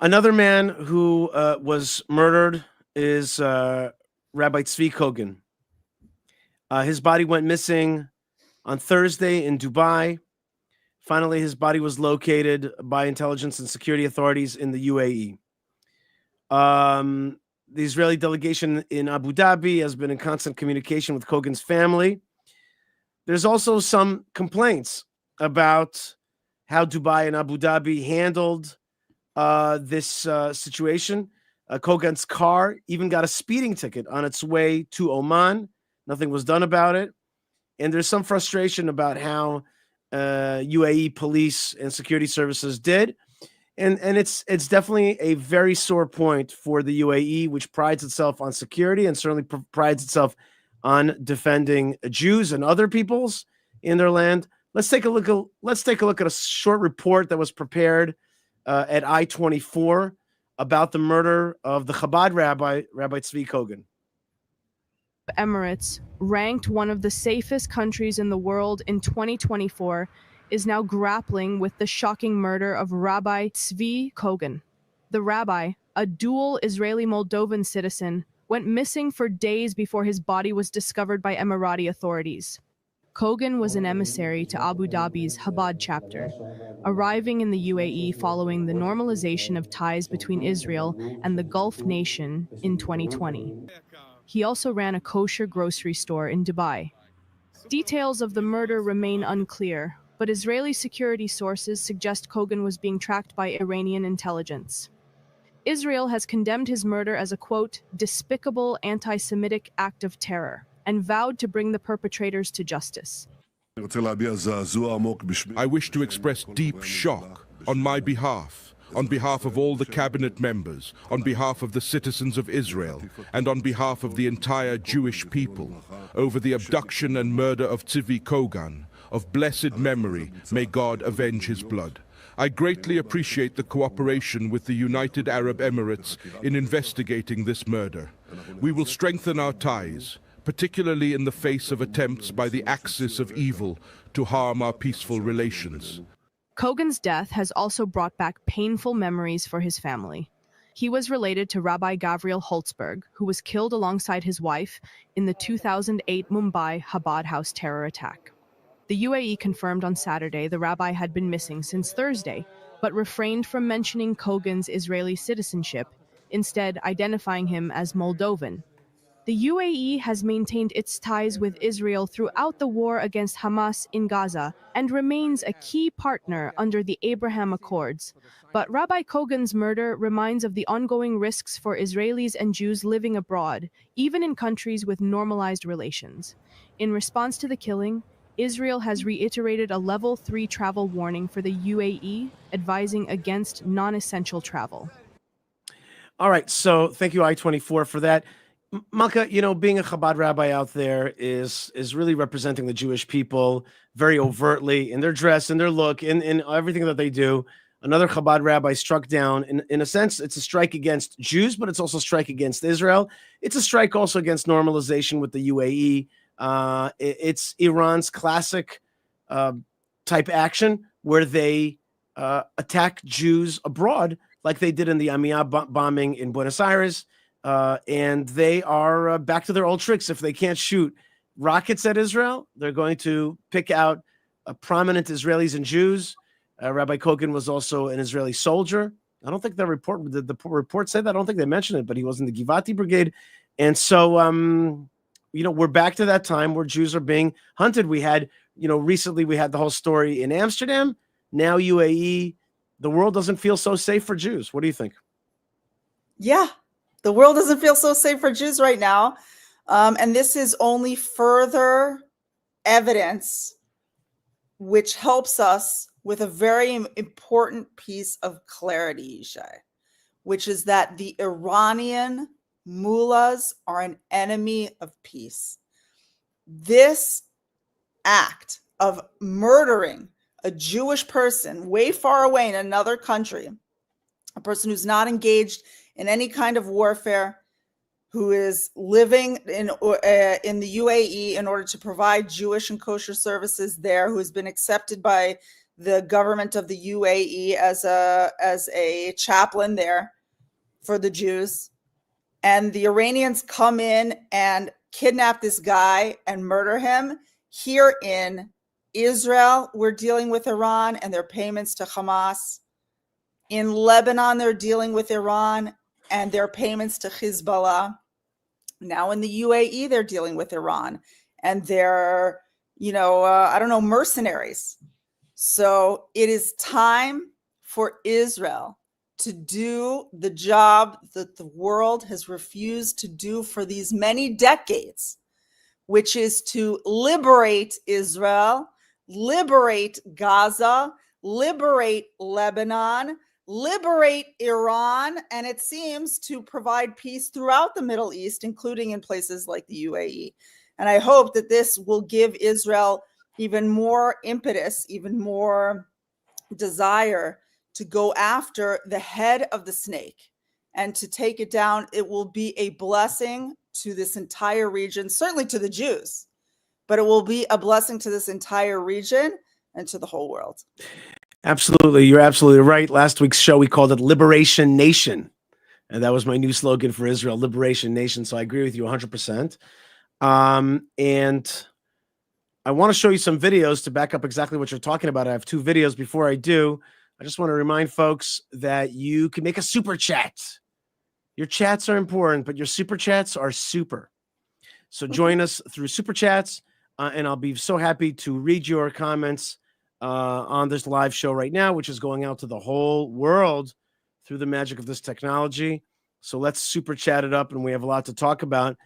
Another man who was murdered is Rabbi Tzvi Kogan. His body went missing on Thursday in Dubai. Finally, his body was located by intelligence and security authorities in the UAE. The Israeli delegation in Abu Dhabi has been in constant communication with Kogan's family. There's also some complaints about how Dubai and Abu Dhabi handled this situation. Kogan's car even got a speeding ticket on its way to Oman. Nothing was done about it. And there's some frustration about how UAE police and security services did. And it's definitely a very sore point for the UAE, which prides itself on security and certainly prides itself on defending Jews and other peoples in their land. Let's take a look at a short report that was prepared at I-24 about the murder of the Chabad Rabbi Tzvi Kogan. Emirates, ranked one of the safest countries in the world in 2024, is now grappling with the shocking murder of Rabbi Tzvi Kogan. The rabbi, a dual Israeli-Moldovan citizen, went missing for days before his body was discovered by Emirati authorities. Kogan was an emissary to Abu Dhabi's Chabad chapter, arriving in the UAE following the normalization of ties between Israel and the Gulf nation in 2020. He also ran a kosher grocery store in Dubai. Details of the murder remain unclear, but Israeli security sources suggest Kogan was being tracked by Iranian intelligence. Israel has condemned his murder as a, quote, despicable anti-Semitic act of terror, and vowed to bring the perpetrators to justice. I wish to express deep shock on my behalf, on behalf of all the cabinet members, on behalf of the citizens of Israel, and on behalf of the entire Jewish people, over the abduction and murder of Tzvi Kogan. Of blessed memory, may God avenge his blood. I greatly appreciate the cooperation with the United Arab Emirates in investigating this murder. We will strengthen our ties, particularly in the face of attempts by the axis of evil to harm our peaceful relations. Kogan's death has also brought back painful memories for his family. He was related to Rabbi Gavriel Holtzberg, who was killed alongside his wife in the 2008 Mumbai Chabad House terror attack. The UAE confirmed on Saturday the rabbi had been missing since Thursday, but refrained from mentioning Kogan's Israeli citizenship, instead identifying him as Moldovan. The UAE has maintained its ties with Israel throughout the war against Hamas in Gaza and remains a key partner under the Abraham Accords. But Rabbi Kogan's murder reminds of the ongoing risks for Israelis and Jews living abroad, even in countries with normalized relations. In response to the killing, Israel has reiterated a level 3 travel warning for the UAE, advising against non-essential travel. All right, so thank you, I-24, for that. Malkah, being a Chabad rabbi out there is really representing the Jewish people very overtly in their dress, in their look, in everything that they do. Another Chabad rabbi struck down. In a sense, it's a strike against Jews, but it's also a strike against Israel. It's a strike also against normalization with the UAE. It's Iran's classic type action where they attack Jews abroad, like they did in the Amiyah bombing in Buenos Aires. And they are back to their old tricks. If they can't shoot rockets at Israel, they're going to pick out prominent Israelis and Jews. Rabbi Kogan was also an Israeli soldier. I don't think the report said that. I don't think they mentioned it, but he was in the Givati Brigade. And so, we're back to that time where Jews are being hunted. We had, recently we had the whole story in Amsterdam. Now UAE, the world doesn't feel so safe for Jews. What do you think? Yeah, the world doesn't feel so safe for Jews right now. And this is only further evidence which helps us with a very important piece of clarity, Yishai, which is that the Iranian mullahs are an enemy of peace. This act of murdering a Jewish person way far away in another country, a person who's not engaged in any kind of warfare, who is living in the UAE in order to provide Jewish and kosher services there, who has been accepted by the government of the UAE as a chaplain there for the Jews. And the Iranians come in and kidnap this guy and murder him. Here in Israel, we're dealing with Iran and their payments to Hamas. In Lebanon, they're dealing with Iran and their payments to Hezbollah. Now in the UAE, they're dealing with Iran and their, mercenaries. So it is time for Israel to do the job that the world has refused to do for these many decades, which is to liberate Israel, liberate Gaza, liberate Lebanon, liberate Iran, and it seems to provide peace throughout the Middle East, including in places like the UAE. And I hope that this will give Israel even more impetus, even more desire to go after the head of the snake and to take it down. It will be a blessing to this entire region, certainly to the Jews, but it will be a blessing to this entire region and to the whole world. Absolutely. You're absolutely right. Last week's show, we called it Liberation Nation. And that was my new slogan for Israel, Liberation Nation. So I agree with you 100%. And I want to show you some videos to back up exactly what you're talking about. I have 2 videos. Before I do, I just want to remind folks that you can make a super chat. Your chats are important, but your super chats are super. So join us through super chats, and I'll be so happy to read your comments on this live show right now, which is going out to the whole world through the magic of this technology. So let's super chat it up, and we have a lot to talk about.